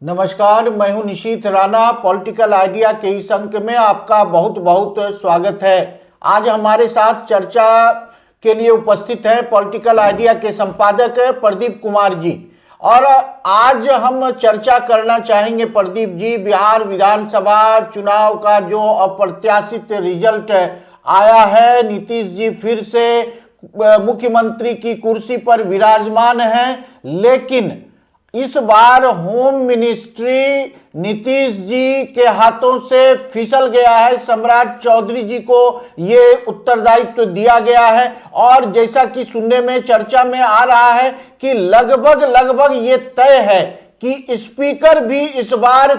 नमस्कार, मैं हूं निशीथ राणा। पॉलिटिकल आइडिया के इस अंक में आपका बहुत बहुत स्वागत है। आज हमारे साथ चर्चा के लिए उपस्थित हैं पॉलिटिकल आइडिया के संपादक प्रदीप कुमार जी। और आज हम चर्चा करना चाहेंगे प्रदीप जी, बिहार विधानसभा चुनाव का जो अप्रत्याशित रिजल्ट आया है। नीतीश जी फिर से मुख्यमंत्री की कुर्सी पर विराजमान हैं, लेकिन इस बार होम मिनिस्ट्री नीतीश जी के हाथों से फिसल गया है। सम्राट चौधरी जी को ये उत्तरदायित्व दिया गया है और जैसा कि सुनने में चर्चा में आ रहा है कि लगभग ये तय है कि स्पीकर भी इस बार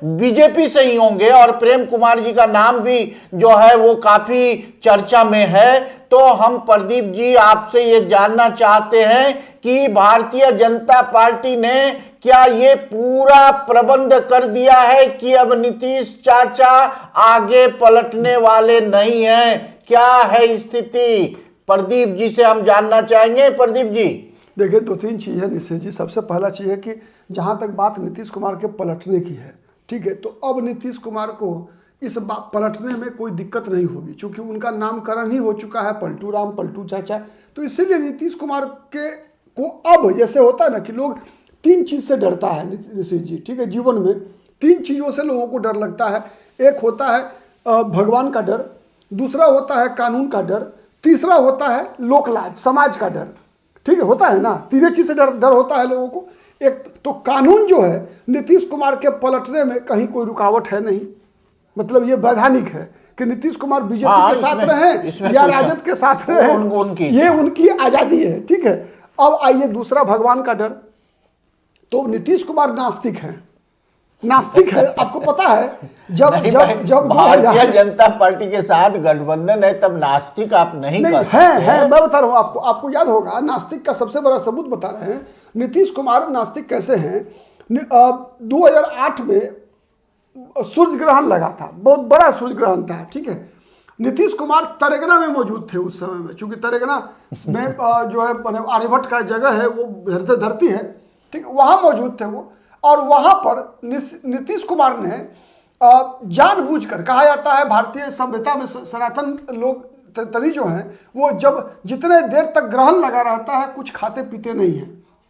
बीजेपी से ही होंगे और प्रेम कुमार जी का नाम भी जो है वो काफी चर्चा में है। तो हम प्रदीप जी आपसे ये जानना चाहते हैं कि भारतीय जनता पार्टी ने क्या ये पूरा प्रबंध कर दिया है कि अब नीतीश चाचा आगे पलटने वाले नहीं हैं? क्या है स्थिति? प्रदीप जी से हम जानना चाहेंगे। प्रदीप जी, देखिए, दो तीन चीज़ है निश्चित जी। सबसे पहला चीज़ है कि जहाँ तक बात नीतीश कुमार के पलटने की है, ठीक है, तो अब नीतीश कुमार को इस बात पलटने में कोई दिक्कत नहीं होगी, क्योंकि उनका नामकरण ही हो चुका है पलटू राम, पलटू चाचा। तो इसीलिए नीतीश कुमार के को अब जैसे होता है ना कि लोग तीन चीज़ से डरता है निश्चित जी, ठीक है। जीवन में तीन चीज़ों से लोगों को डर लगता है। एक होता है भगवान का डर, दूसरा होता है कानून का डर, तीसरा होता है लोकलाज, समाज का डर, ठीक है। होता है ना, तीनों चीज से डर होता है लोगों को। एक तो कानून जो है, नीतीश कुमार के पलटने में कहीं कोई रुकावट है नहीं, मतलब ये वैधानिक है कि नीतीश कुमार बीजेपी के साथ रहे या राजद के साथ रहे, ये उनकी आजादी है, ठीक है। अब आइए दूसरा, भगवान का डर। तो नीतीश कुमार नास्तिक है, आपको पता है। जब भारतीय जनता पार्टी के साथ गठबंधन है तब नास्तिक आप नहीं कर सकते हैं। मैं बता रहा हूं आपको याद होगा, नास्तिक का सबसे बड़ा सबूत बता रहे हैं। नीतीश कुमार नास्तिक कैसे हैं? 2008 में सूर्य ग्रहण लगा था, बहुत बड़ा सूर्य ग्रहण था, ठीक है। नीतीश कुमार तेलंगाना में मौजूद थे उस समय में, चूंकि तेलंगाना में जो है आर्यभट्ट का जगह है, वो धरती है, ठीक है, वहां मौजूद थे वो। और वहां पर नीतीश कुमार ने जानबूझकर, कहा जाता है भारतीय सभ्यता में सनातन लोग तरी जो हैं वो जब जितने देर तक ग्रहण लगा रहता है कुछ खाते पीते नहीं है,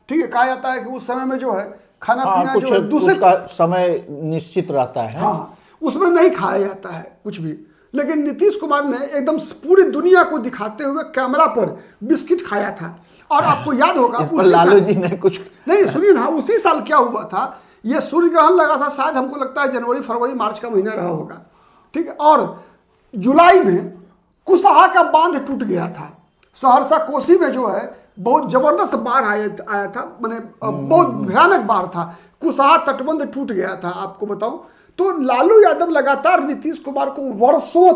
ठीक है। कहा जाता है कि उस समय में जो है खाना पीना जो है दूसरे का समय निश्चित रहता है, हाँ, उसमें नहीं खाया जाता है कुछ भी। लेकिन नीतीश कुमार ने एकदम पूरी दुनिया को दिखाते हुए कैमरा पर बिस्किट खाया था। और आपको याद होगा लालू जी ने कुछ नहीं, सुनिए ना, उसी साल क्या हुआ था, ये सूर्य ग्रहण लगा था, शायद हमको लगता है जनवरी फरवरी मार्च का महीना रहा होगा, ठीक है। और जुलाई में कुशहा का बांध टूट गया था। सहरसा कोसी में जो है बहुत जबरदस्त बाढ़ आया था, माने बहुत भयानक बाढ़ था। कुशहा तटबंध टूट गया था, आपको बताऊं। तो लालू यादव लगातार नीतीश कुमार को वर्षों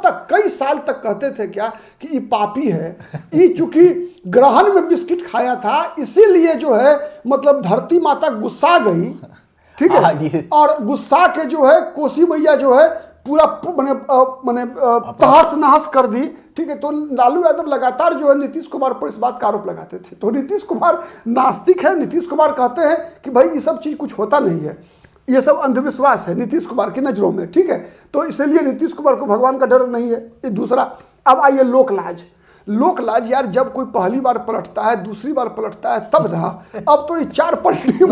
तक कई साल तक कहते थे क्या कि ये पापी है, ये चूंकि ग्रहण में बिस्किट खाया था इसीलिए जो है मतलब धरती माता गुस्सा गई, ठीक है। और गुस्सा के जो है कोसी मैया जो है पूरा माने तहस नहस कर दी, ठीक है। तो लालू यादव लगातार जो है नीतीश कुमार पर इस बात का आरोप लगाते थे। तो नीतीश कुमार नास्तिक है। नीतीश कुमार कहते हैं कि भाई ये सब चीज कुछ होता नहीं है, ये सब अंधविश्वास है नीतीश कुमार की नजरों में, ठीक है। तो इसलिए नीतीश कुमार को भगवान का डर नहीं है, ये दूसरा। अब आइए लोकलाज यार, जब कोई पहली बार पलटता है, दूसरी बार पलटता है तब रहा, अब तो ये चार पलटी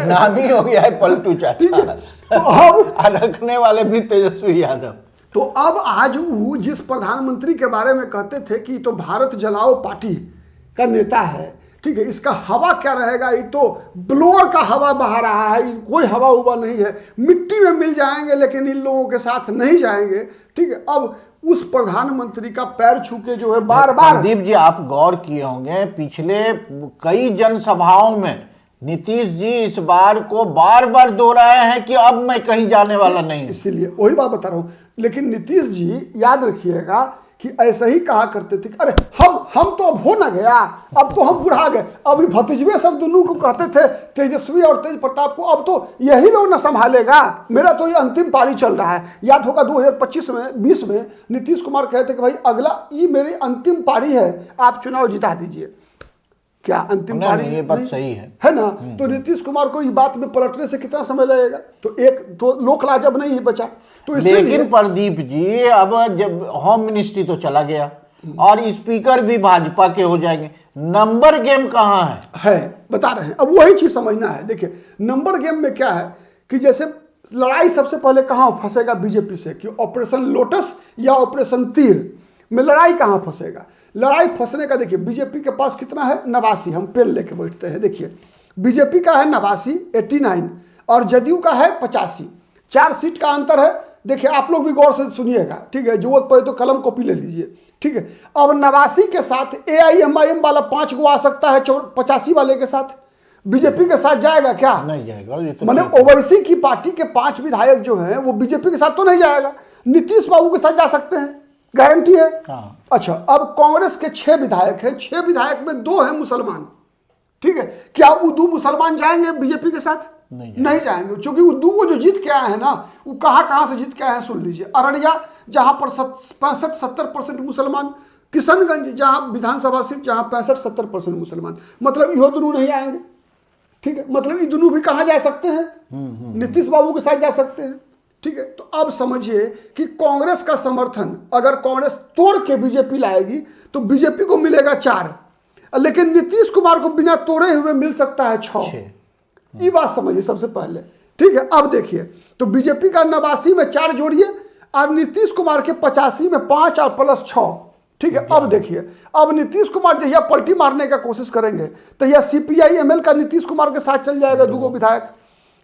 नाम ही हो गया है पलटू चाचा। तो अब रखने वाले भी तेजस्वी यादव। तो अब आज वो जिस प्रधानमंत्री के बारे में कहते थे कि तो भारत जलाओ पार्टी का नेता है, ठीक है, इसका हवा क्या रहेगा, ये तो ब्लोअर का हवा बहा रहा है, कोई हवा उवा नहीं है, मिट्टी में मिल जाएंगे लेकिन इन लोगों के साथ नहीं जाएंगे, ठीक है। अब उस प्रधानमंत्री का पैर छू के जो है बार बार, प्रदीप जी आप गौर किए होंगे पिछले कई जनसभाओं में नीतीश जी इस बार को बार बार दोहराए हैं कि अब मैं कहीं जाने वाला नहीं। इसीलिए वही बात बता रहा हूं। लेकिन नीतीश जी याद रखिएगा कि ऐसा ही कहा करते थे, अरे हम तो अब हो ना गया, अब तो हम बुढ़ा गए। अभी भतीजवे सब दोनों को कहते थे तेजस्वी और तेज प्रताप को, अब तो यही लोग ना संभालेगा, मेरा तो ये अंतिम पारी चल रहा है। याद होगा 2025 में 20 में नीतीश कुमार कहते कि भाई अगला ये मेरी अंतिम पारी है, आप चुनाव जिता दीजिए। क्या अंतिम नहीं, पारी नहीं, ये बात नहीं? सही है ना? तो नीतीश कुमार को इस बात में पलटने से कितना समय लगेगा? तो एक तो लोक लाजब नहीं ही बचा। तो लेकिन प्रदीप जी, अब जब होम मिनिस्ट्री तो चला गया और स्पीकर भी भाजपा के हो जाएंगे, नंबर गेम कहाँ है? बता रहे हैं। अब वही चीज समझना है। देखिए, नंबर गेम में क्या है कि जैसे लड़ाई सबसे पहले कहाँ फंसेगा बीजेपी से, कि ऑपरेशन लोटस या ऑपरेशन तीर में लड़ाई कहाँ फंसेगा? लड़ाई फंसने का देखिए, बीजेपी के पास कितना है? 89। हम पेन लेके बैठते हैं। देखिए, बीजेपी का है 89, 89, और जदयू का है 85। 4 सीट का अंतर है। देखिए, आप लोग भी गौर से सुनिएगा, ठीक है? जरूरत पड़े तो कलम कॉपी ले लीजिए, ठीक है? अब 89 के साथ AIMIM वाला 5 गो आ सकता है 85 वाले के साथ। बीजेपी के साथ जाएगा क्या? नहीं जाएगा। ये तो मैंने ओवैसी की पार्टी के 5 विधायक जो हैं वो बीजेपी के साथ तो नहीं जाएगा, नीतीश बाबू के साथ जा सकते हैं, गारंटी है। अच्छा, अब कांग्रेस के 6 विधायक हैं, 6 विधायक में 2 हैं मुसलमान, ठीक है? क्या वो 2 मुसलमान जाएंगे बीजेपी के साथ? नहीं जाएंगे, क्योंकि वो 2 जो जीत के आए हैं ना, वो कहां से जीत के आए हैं सुन लीजिए। अररिया, जहां पर 65-70% मुसलमान, किशनगंज जहां विधानसभा सीट जहां 65-70% मुसलमान, मतलब यो दोनों नहीं आएंगे, ठीक है? मतलब ये दोनों भी कहां जा सकते हैं? नीतीश बाबू के साथ जा सकते हैं, ठीक है? तो अब समझिए कि कांग्रेस का समर्थन अगर कांग्रेस तोड़ के बीजेपी लाएगी तो बीजेपी को मिलेगा 4, लेकिन नीतीश कुमार को बिना तोड़े हुए मिल सकता है 6। ये बात समझिए सबसे पहले, ठीक है? अब देखिए, तो बीजेपी का 89 में 4 जोड़िए और नीतीश कुमार के 85 में 5 और प्लस 6, ठीक है? अब देखिए, अब नीतीश कुमार जहिया पलटी मारने का कोशिश करेंगे तो यह CPI-ML का नीतीश कुमार के साथ चल जाएगा 2 विधायक,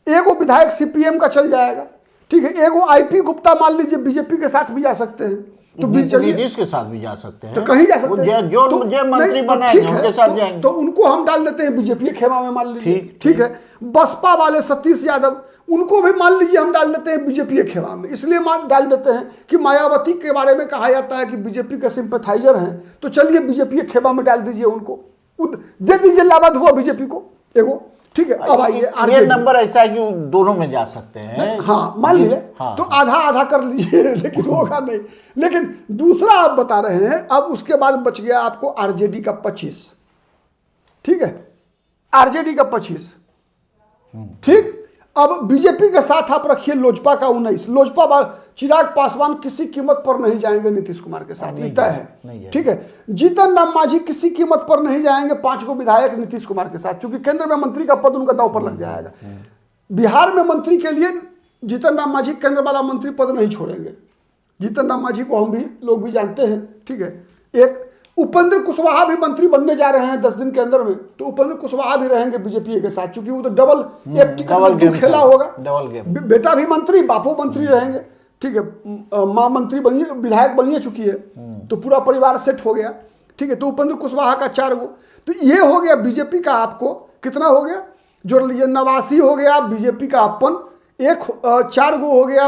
1 विधायक CPM का चल जाएगा, ठीक है? 1 IP गुप्ता मान लीजिए बीजेपी के साथ भी जा सकते हैं, तो नीतीश के साथ भी जा सकते हैं, तो कहीं जा सकते हैं, जो मुझे मंत्री बनाएंगे उनके साथ जाएंगे, तो उनको हम डाल देते हैं बीजेपी के खेमा में, मान लीजिए, ठीक है? बसपा वाले सतीश यादव, उनको भी मान लीजिए हम डाल देते हैं बीजेपी के खेमा में। इसलिए डाल देते हैं कि मायावती के बारे में कहा जाता है कि बीजेपी के सिंपैथाइजर हैं, तो चलिए बीजेपी के खेमा में डाल दीजिए, उनको दे दीजिए लाभाद हुआ बीजेपी को एगो, ठीक है? अब आइए, ये नंबर ऐसा है कि दोनों में जा सकते हैं, हाँ मान लीजिए, तो आधा आधा कर लीजिए, लेकिन होगा नहीं। लेकिन दूसरा आप बता रहे हैं, अब उसके बाद बच गया आपको RJD का 25, ठीक है? RJD का 25, ठीक? अब बीजेपी के साथ आप रखिए लोजपा का 19। लोजपा चिराग पासवान किसी कीमत पर नहीं जाएंगे नीतीश कुमार के साथ, तय है, ठीक है? जीतन राम मांझी किसी कीमत पर नहीं जाएंगे 5 को विधायक नीतीश कुमार के साथ, क्योंकि केंद्र में मंत्री का पद उनका दांव पर लग जाएगा। बिहार में मंत्री के लिए जीतन राम मांझी केंद्र वाला मंत्री पद नहीं छोड़ेंगे। जीतन राम मांझी को हम भी लोग भी जानते हैं, ठीक है? एक उपेंद्र कुशवाहा भी मंत्री बनने जा रहे हैं 10 दिन के अंदर में, तो उपेंद्र कुशवाहा भी रहेंगे बीजेपी के साथ, क्योंकि वो तो डबल एक टिकट खेला होगा, डबल गेम। बेटा भी मंत्री, बापू मंत्री रहेंगे, ठीक है? माँ मंत्री बनिए, विधायक बनिए चुकी है, तो पूरा परिवार सेट हो गया, ठीक है? तो उपेंद्र कुशवाहा का 4 गो, तो ये हो गया बीजेपी का। आपको कितना हो गया? जोड़ लीजिए, 89 हो गया बीजेपी का अपन, 4 गो हो गया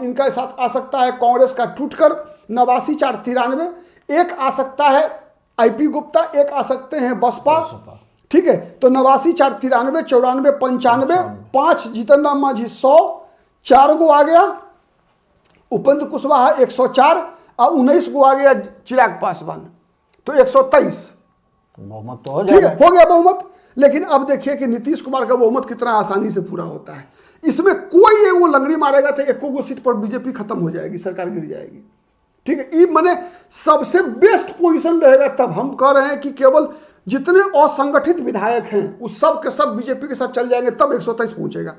इनका साथ आ सकता है कांग्रेस का टूटकर 89 4 93, 1 आ सकता है IP गुप्ता, 1 आ सकते हैं बसपा, ठीक है? तो 89 4 93 94 95, 5 जीतन राम मांझी 100, 4 गो आ गया उपेंद्र कुशवाहा 104 और 19 गो आ गया चिराग पासवान, तो 123 बहुमत तो हो ठीक है, हो गया बहुमत। लेकिन अब देखिए कि नीतीश कुमार का बहुमत कितना आसानी से पूरा होता है। इसमें कोई वो लंगड़ी मारेगा तो 1 गो सीट पर बीजेपी खत्म हो जाएगी, सरकार गिर जाएगी, ठीक है? ये माने सबसे बेस्ट पोजीशन रहेगा। तब हम कह रहे हैं कि केवल जितने असंगठित विधायक हैं वो सब के सब बीजेपी के साथ चल जाएंगे, तब 123 पहुंचेगा।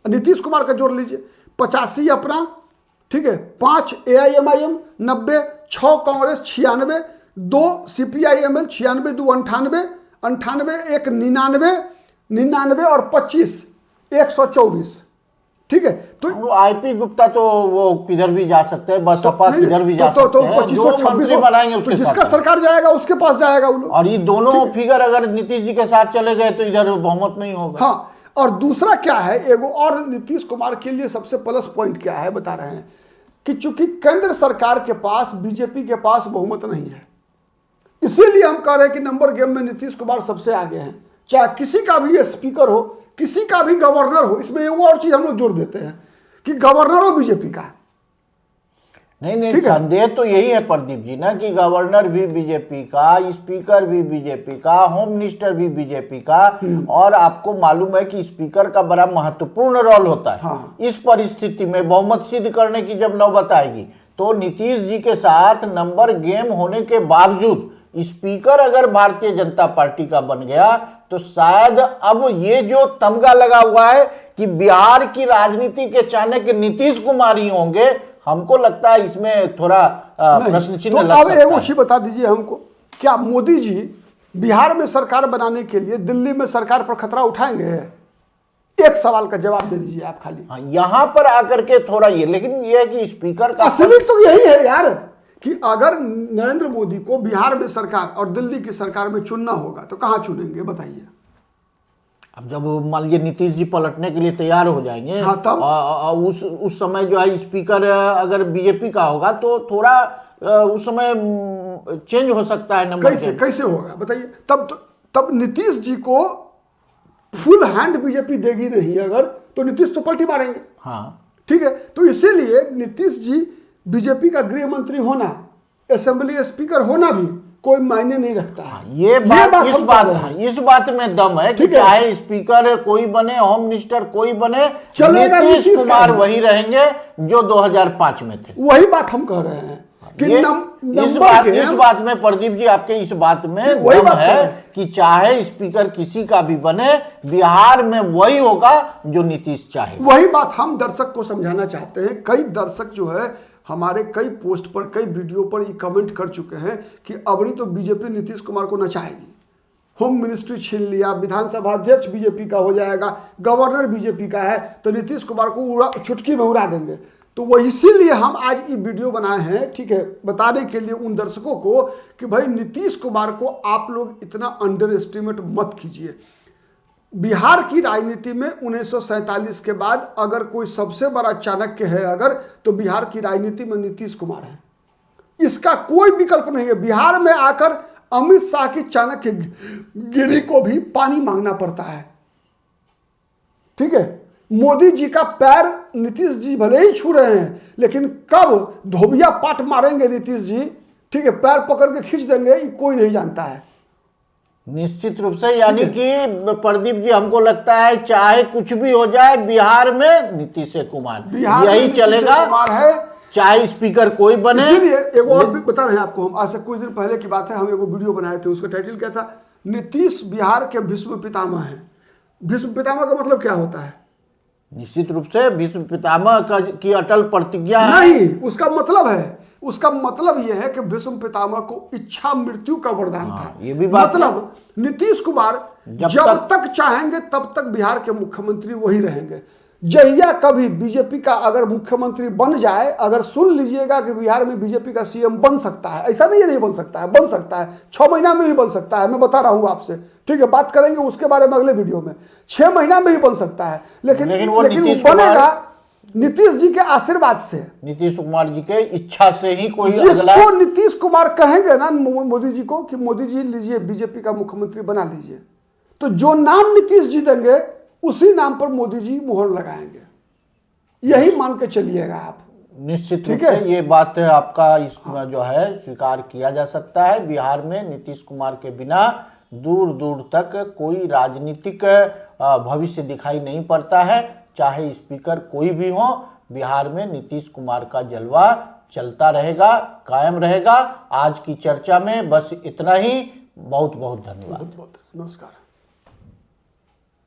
नीतीश कुमार का जोड़ लीजिए, 85 अपना, ठीक है? 5 AIMIM 90, 6 कांग्रेस 96, 2 CPI-ML 96, 2 98, 98 1 99, 99 और 25 124, ठीक है? तो IP गुप्ता तो वो किधर भी जा सकते हैं, बसपा किधर भी जा सकते हैं, 25-26 बनाएंगे उसके जिसका सरकार जाएगा उसके पास जाएगा वो लोग। और ये दोनों फिगर अगर नीतीश जी के साथ चले गए तो इधर बहुमत नहीं होगा। हाँ, और दूसरा क्या है, एगो और नीतीश कुमार के लिए सबसे प्लस पॉइंट क्या है बता रहे हैं कि चूंकि केंद्र सरकार के पास बीजेपी के पास बहुमत नहीं है, इसीलिए हम कह रहे हैं कि नंबर गेम में नीतीश कुमार सबसे आगे हैं। चाहे किसी का भी स्पीकर हो, किसी का भी गवर्नर हो, इसमें वो और चीज हम लोग जोड़ देते हैं कि गवर्नर हो बीजेपी का। नहीं, संदेह तो यही है प्रदीप जी ना कि गवर्नर भी बीजेपी का, स्पीकर भी बीजेपी का, होम मिनिस्टर भी बीजेपी का, और आपको मालूम है कि स्पीकर का बड़ा महत्वपूर्ण रोल होता है। हाँ। इस परिस्थिति में बहुमत सिद्ध करने की जब नौबत आएगी तो नीतीश जी के साथ नंबर गेम होने के बावजूद स्पीकर अगर भारतीय जनता पार्टी का बन गया तो शायद अब ये जो तमगा लगा हुआ है कि बिहार की राजनीति के चाणक्य नीतीश कुमार ही होंगे, हमको लगता है इसमें थोड़ा प्रश्न चिन्ह लग सकता है। अब एक चीज बता दीजिए हमको, क्या मोदी जी बिहार में सरकार बनाने के लिए दिल्ली में सरकार पर खतरा उठाएंगे? एक सवाल का जवाब दे दीजिए आप खाली। हाँ, यहां पर आकर के थोड़ा ये, लेकिन ये है कि स्पीकर का असली तो यही है यार कि अगर नरेंद्र मोदी को बिहार में सरकार और दिल्ली की सरकार में चुनना होगा तो कहां चुनेंगे बताइए? अब जब मान लीजिए नीतीश जी पलटने के लिए तैयार हो जाएंगे, हाँ, तब उस समय जो है स्पीकर अगर बीजेपी का होगा तो थोड़ा उस समय चेंज हो सकता है नंबर। कैसे होगा बताइए? तब नीतीश जी को फुल हैंड बीजेपी देगी नहीं अगर, तो नीतीश तो पलटी मारेंगे। हाँ ठीक है, तो इसीलिए नीतीश जी बीजेपी का गृह मंत्री होना, असेंबली स्पीकर होना भी कोई मायने नहीं रखता है। ये बात इस बात में दम है कि चाहे स्पीकर कोई बने, होम मिनिस्टर कोई बने, नीतीश कुमार वही रहेंगे जो 2005 में थे। वही बात हम कह रहे हैं कि इस बात में प्रदीप जी आपके इस बात में दम है कि चाहे स्पीकर किसी का भी बने, बिहार में वही होगा जो नीतीश चाहे। वही बात हम दर्शक को समझाना चाहते हैं। कई दर्शक जो है हमारे कई पोस्ट पर, कई वीडियो पर ये कमेंट कर चुके हैं कि अबरी तो बीजेपी नीतीश कुमार को नचाएगी, होम मिनिस्ट्री छीन लिया, विधानसभा अध्यक्ष बीजेपी का हो जाएगा, गवर्नर बीजेपी का है, तो नीतीश कुमार को चुटकी में उड़ा देंगे। तो वो इसीलिए हम आज ये वीडियो बनाए हैं, ठीक है, बताने के लिए उन दर्शकों को कि भाई नीतीश कुमार को आप लोग इतना अंडर एस्टिमेट मत कीजिए। बिहार की राजनीति में 1947 के बाद अगर कोई सबसे बड़ा चाणक्य है अगर, तो बिहार की राजनीति में नीतीश कुमार है, इसका कोई विकल्प नहीं है। बिहार में आकर अमित शाह की चाणक्य गिरी को भी पानी मांगना पड़ता है। ठीक है, मोदी जी का पैर नीतीश जी भले ही छू रहे हैं, लेकिन कब धोबिया पाट मारेंगे नीतीश जी, ठीक है, पैर पकड़ के खींच देंगे, ये कोई नहीं जानता है। निश्चित रूप से, यानी कि प्रदीप जी हमको लगता है चाहे कुछ भी हो जाए बिहार में नीतीश कुमार यही चलेगा, है चाहे स्पीकर कोई बने। इसीलिए एक और भी बता रहे हैं आपको, हम आज से कुछ दिन पहले की बात है, हम एक वीडियो बनाए थे, उसका टाइटल क्या था? नीतीश बिहार के भीष्म पितामह हैं। भीष्म पितामह का मतलब क्या होता है? निश्चित रूप से भीष्म पितामह की अटल प्रतिज्ञा नहीं, उसका मतलब यह है कि भीष्म पितामह को इच्छा मृत्यु का वरदान था। ये भी बात मतलब नीतीश कुमार जब तक चाहेंगे तब तक बिहार के मुख्यमंत्री वही रहेंगे। जहिया कभी बीजेपी का अगर मुख्यमंत्री बन जाए, अगर सुन लीजिएगा कि बिहार में बीजेपी का सीएम बन सकता है, ऐसा नहीं है नहीं बन सकता है, बन सकता है, 6 महीना में ही बन सकता है, मैं बता रहा हूं आपसे। ठीक है, बात करेंगे उसके बारे में अगले वीडियो में। 6 महीना में ही बन सकता है, लेकिन वो बनेगा नीतीश जी के आशीर्वाद से, नीतीश कुमार जी के इच्छा से ही। कोई जिसको नीतीश कुमार कहेंगे ना मोदी जी को कि मोदी जी लीजिए बीजेपी का मुख्यमंत्री बना लीजिए, तो जो नाम नीतीश जी देंगे उसी नाम पर मोदी जी मुहर लगाएंगे। यही मान के चलिएगा आप। निश्चित रूप से ये बात आपका इसमें जो है स्वीकार किया जा सकता है। बिहार में नीतीश कुमार के बिना दूर दूर तक कोई राजनीतिक भविष्य दिखाई नहीं पड़ता है। चाहे स्पीकर कोई भी हो, बिहार में नीतीश कुमार का जलवा चलता रहेगा, कायम रहेगा। आज की चर्चा में बस इतना ही। बहुत बहुत धन्यवाद। बहुत बहुत नमस्कार।